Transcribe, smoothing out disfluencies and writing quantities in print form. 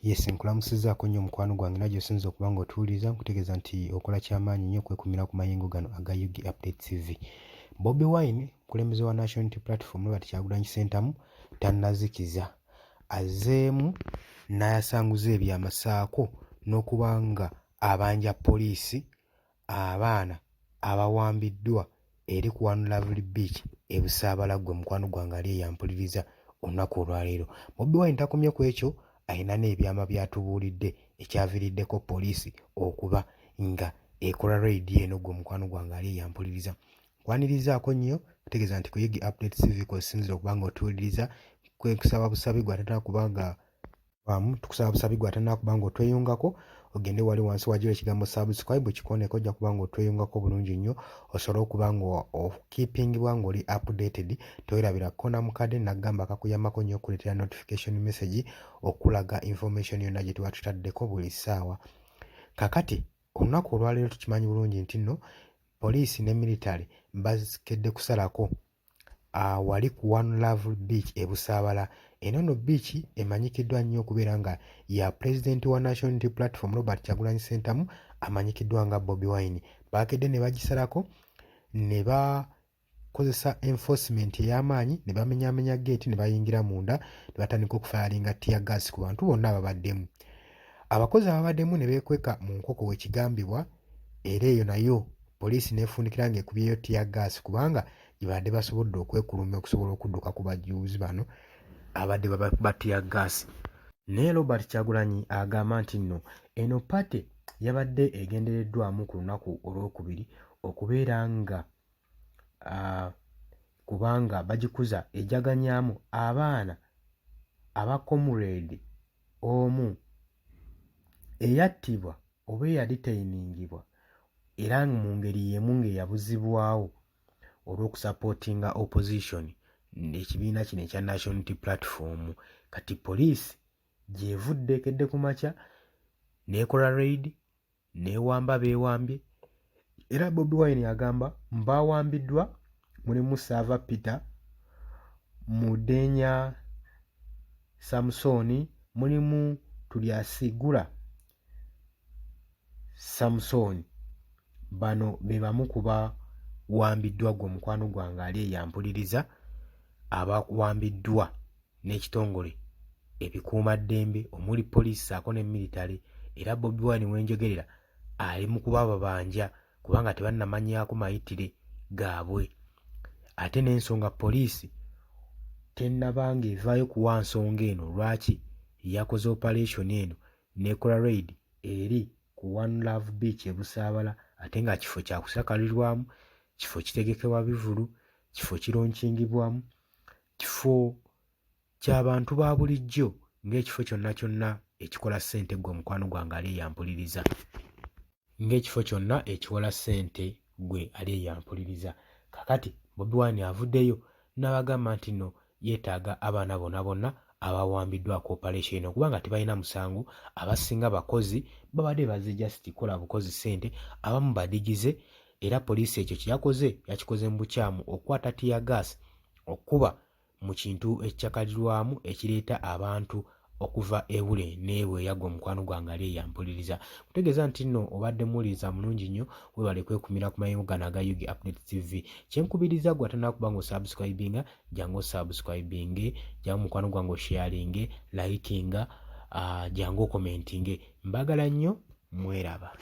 Yes, nkulamusizaako nnyo mukwano gwange najjo osinza okuba ng'otuwuliriza nkutegeeza nti okola kyamaanyi nnyo okwekumira ku mayingo gano aga UG Update TV. Bobi Wine mukulembeze wa National Unity Platform Robert Kyagulanyi Ssentamu tannazikiza azzeemu n'ayasanguza ebyamasaako n'okuba nga abanja poliisi abaana abawambiddwa eri ku One Lovely Beach e Busaabala ggwe mukwano gwange ali eyampuliriza olunaku olwaleero. Bobi Wine takomye ku ekyo, ayina n'ebyama byatubuulidde ekyaviiriddeko poliisi okuba nga ekola raid eno gwe mukwano gwange ali eyampuliriza. Nkwanirizaako nnyo kutegeeza nti ku UG Update TV kw'osinzira okuba ng'otuwuliriza kusaba busabi gw'atatera kuba nga tukusaba busabi gw'atatera kuba ng'otweyungako ogende wali wansi wajjira ekigambo subscribe ekikooneko ojja kuba ng'otweyungako bulungi nnyo osobole okuba nga okeepingibwa ng'oli updated toyerabira kona mukadde nagamba kakuyambako nnyo okuleetera notification message okulaga information yonna gye tuba tutaddeko buli ssaawa. Kakati olunaku olwaleero tukimanyi bulungi nti nno poliisi ne military bazikedde kusalako wali ku One Love Beach e Busaabala. Eno nno beach emanyikiddwa nnyo okubeera nga ya President wa National Unity Platform Robert Kyagulanyi Ssentamu amanyikiddwa nga Bobi Wine. Baakedde ne bagisalako ne bakozesa enforcement ey'amaanyi ne bamenyaamenya gate ne bayingira munda ne batandika okufayalinga tear gas ku bantu bonna ababaddemu. Abakozi ababaddemu ne beekweka mu nkoko wekigambibwa era eyo nayo poliisi neefundikira ng'ekubyeyo tear gas kubanga gibadde basobodde okwekulumya okusobola okudduka ku bajuuzi bano abadde ba tear gas. Naye Robert Kyagulanyi agamba nti nno eno pate yabadde egendereddwamu ku lunaku olwokubiri okubeera nga kubanga bagikuza ejaganyaamu abaana aba comrade omu eyattibwa oba eyadetainingibwa era mu ngeri y'emu ng'eyabuzibwawo olw'okusapootinga opposition ekibiina kino ekya National Unity Platform. Kati poliisi gyevudde ekedde ku makya n'ekola raid n'ewamba beewambye era Bobi Wine agamba mbawambiddwa mulimu Sava Peter, Mudenya Samsoni, mulimu Tulyasigula Samsoni. Bano be bamu ku bawambiddwa gwe mukwano gwange ali eyampuliriza abawambiddwa n'ekitongole ebikuumaddembe omuli poliisi ssaako ne military era Bobi Wine wenjogerera ali mu kubababanja kubanga tebannamanyaako mayitire gaabwe. Ate n'ensonga poliisi tennabanga evaayo kuwa nsonga eno lwaki yakoze operation eno n'ekola raid eri ku One Love Beach e Busaabala ate nga kifo kya kusakalirwamu, kifo kitegekebwa bivulu, kifo kironkingibwamu, kifo ky'abantu ba bulijjo ng'ekifo kyonna kyonna ekikola ssente gwe mukwano gwange ali eyampuliriza ng'ekifo kyonna ekikola ssente gwe ali eyampuliriza. Kakati Bobi Wine avuddeyo n'abagamba nti nno yeetaaga abaana bonna bonna abawambiddwako operation eno kubanga tebalina musango, abasinga bakozi babadde bazze just kola bukozi ssente, abamu badigize era poliisi ekyo kyeyakoze yakikoze mu bukyamu okukwata tear gas okuba mu kintu ekyakalirwamu ekireeta abantu okuva ebule n'ebweya gwe mukwano gwange ali eyampuliriza. Kutegeeza nti nno obadde muwuliriza mulungi nnyo webale kwekumira ku mayingo gano aga UG Update TV. Kyenkubiriza gwe atanaba kuba ng'osubscribinga jangu osubscribinge, jangu mukwano gwange osharinge, likinga, jangu okomentinge. Mbagala nnyo, mweraba.